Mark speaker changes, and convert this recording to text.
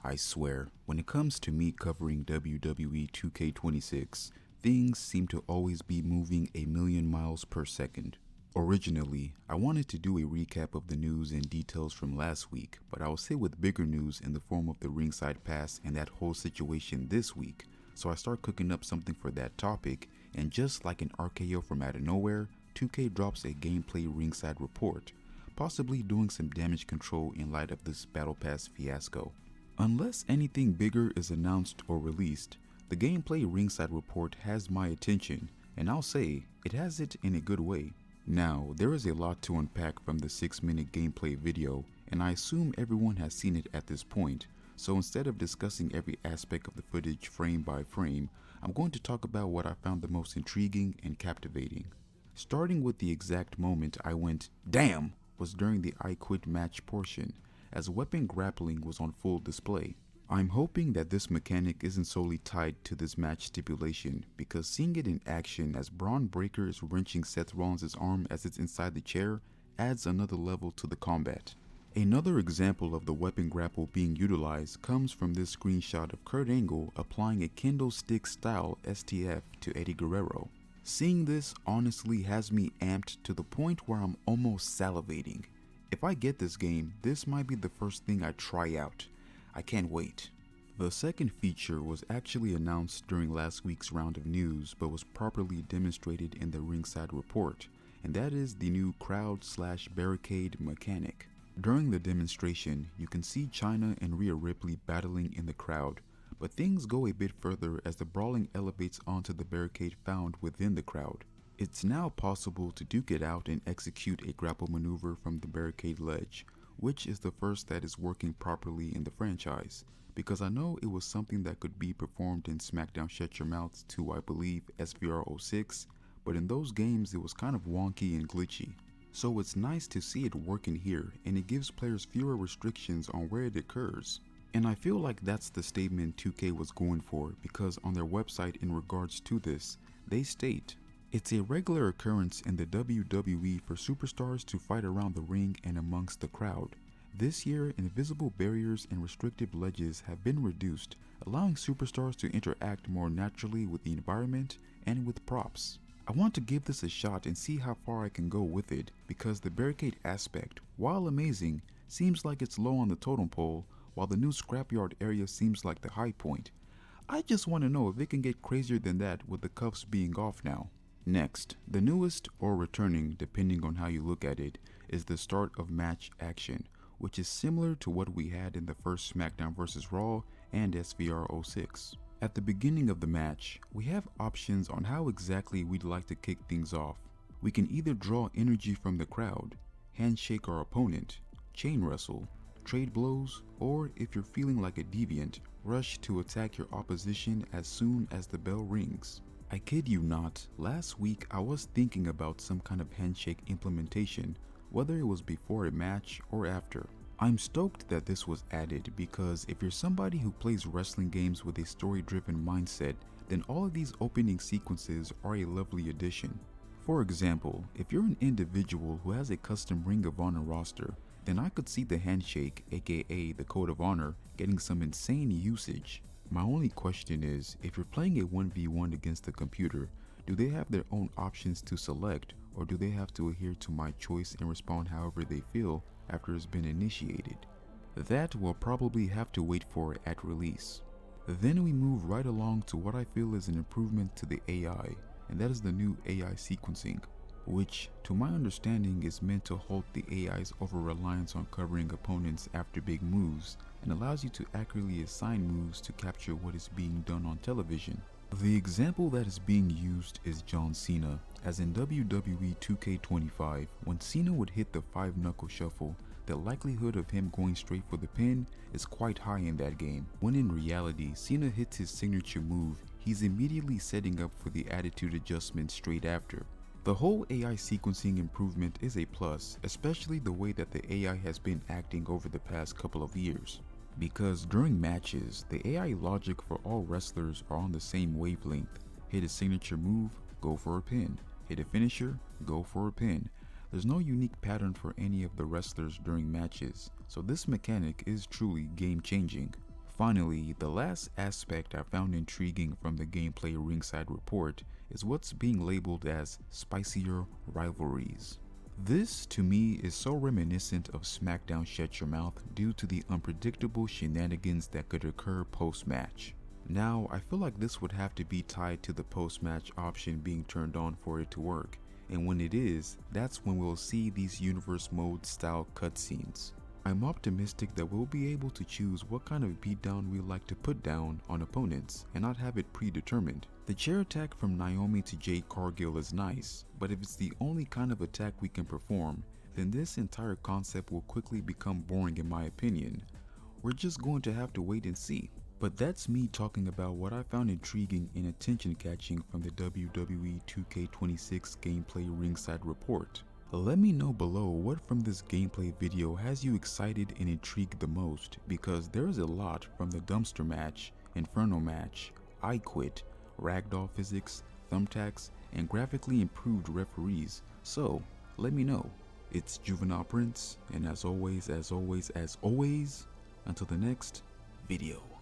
Speaker 1: I swear, when it comes to me covering WWE 2K26, things seem to always be moving a million miles per second. Originally, I wanted to do a recap of the news and details from last week, but I was hit with bigger news in the form of the Ringside Pass and that whole situation this week, so I start cooking up something for that topic, and just like an RKO from out of nowhere, 2K drops a gameplay Ringside Report, possibly doing some damage control in light of this Battle Pass fiasco. Unless anything bigger is announced or released, the gameplay Ringside Report has my attention, and I'll say, it has it in a good way. Now, there is a lot to unpack from the 6-minute gameplay video, and I assume everyone has seen it at this point, so instead of discussing every aspect of the footage frame by frame, I'm going to talk about what I found the most intriguing and captivating. Starting with the exact moment I went, "Damn!" was during the I Quit match portion, as weapon grappling was on full display. I'm hoping that this mechanic isn't solely tied to this match stipulation, because seeing it in action as Braun Breaker is wrenching Seth Rollins' arm as it's inside the chair adds another level to the combat. Another example of the weapon grapple being utilized comes from this screenshot of Kurt Angle applying a kendo stick style STF to Eddie Guerrero. Seeing this honestly has me amped to the point where I'm almost salivating. If I get this game, this might be the first thing I try out. I can't wait. The second feature was actually announced during last week's round of news, but was properly demonstrated in the Ringside Report, and that is the new crowd/barricade mechanic. During the demonstration, you can see Chyna and Rhea Ripley battling in the crowd, but things go a bit further as the brawling elevates onto the barricade found within the crowd. It's now possible to duke it out and execute a grapple maneuver from the barricade ledge, which is the first that is working properly in the franchise, because I know it was something that could be performed in SmackDown Shut Your Mouth 2, I believe, SVR06, but in those games it was kind of wonky and glitchy. So it's nice to see it working here, and it gives players fewer restrictions on where it occurs. And I feel like that's the statement 2K was going for, because on their website in regards to this, they state, "It's a regular occurrence in the WWE for superstars to fight around the ring and amongst the crowd. This year, invisible barriers and restrictive ledges have been reduced, allowing superstars to interact more naturally with the environment and with props. I want to give this a shot and see how far I can go with it, because the barricade aspect, while amazing, seems like it's low on the totem pole, while the new scrapyard area seems like the high point. I just want to know if it can get crazier than that with the cuffs being off now." Next, the newest, or returning depending on how you look at it, is the start of match action, which is similar to what we had in the first SmackDown vs. Raw and SVR06. At the beginning of the match, we have options on how exactly we'd like to kick things off. We can either draw energy from the crowd, handshake our opponent, chain wrestle, trade blows, or if you're feeling like a deviant, rush to attack your opposition as soon as the bell rings. I kid you not, last week I was thinking about some kind of handshake implementation, whether it was before a match or after. I'm stoked that this was added, because if you're somebody who plays wrestling games with a story-driven mindset, then all of these opening sequences are a lovely addition. For example, if you're an individual who has a custom Ring of Honor roster, then I could see the handshake, aka the Code of Honor, getting some insane usage. My only question is, if you're playing a 1v1 against the computer, do they have their own options to select, or do they have to adhere to my choice and respond however they feel after it's been initiated? That we'll probably have to wait for at release. Then we move right along to what I feel is an improvement to the AI, and that is the new AI sequencing, which, to my understanding, is meant to halt the AI's over-reliance on covering opponents after big moves, and allows you to accurately assign moves to capture what is being done on television. The example that is being used is John Cena, as in WWE 2K25, when Cena would hit the 5-knuckle shuffle, the likelihood of him going straight for the pin is quite high in that game. When in reality, Cena hits his signature move, he's immediately setting up for the attitude adjustment straight after. The whole AI sequencing improvement is a plus, especially the way that the AI has been acting over the past couple of years. Because during matches, the AI logic for all wrestlers are on the same wavelength. Hit a signature move, go for a pin. Hit a finisher, go for a pin. There's no unique pattern for any of the wrestlers during matches, so this mechanic is truly game changing. Finally, the last aspect I found intriguing from the gameplay Ringside Report is what's being labeled as spicier rivalries. This, to me, is so reminiscent of SmackDown Shut Your Mouth due to the unpredictable shenanigans that could occur post-match. Now, I feel like this would have to be tied to the post-match option being turned on for it to work, and when it is, that's when we'll see these universe mode style cutscenes. I'm optimistic that we'll be able to choose what kind of beatdown we like to put down on opponents and not have it predetermined. The chair attack from Naomi to Jade Cargill is nice, but if it's the only kind of attack we can perform, then this entire concept will quickly become boring in my opinion. We're just going to have to wait and see. But that's me talking about what I found intriguing and attention catching from the WWE 2K26 gameplay Ringside Report. Let me know below what from this gameplay video has you excited and intrigued the most, because there is a lot from the dumpster match, inferno match, I quit, ragdoll physics, thumbtacks, and graphically improved referees, so let me know. It's Juvenile Prince, and as always, until the next video.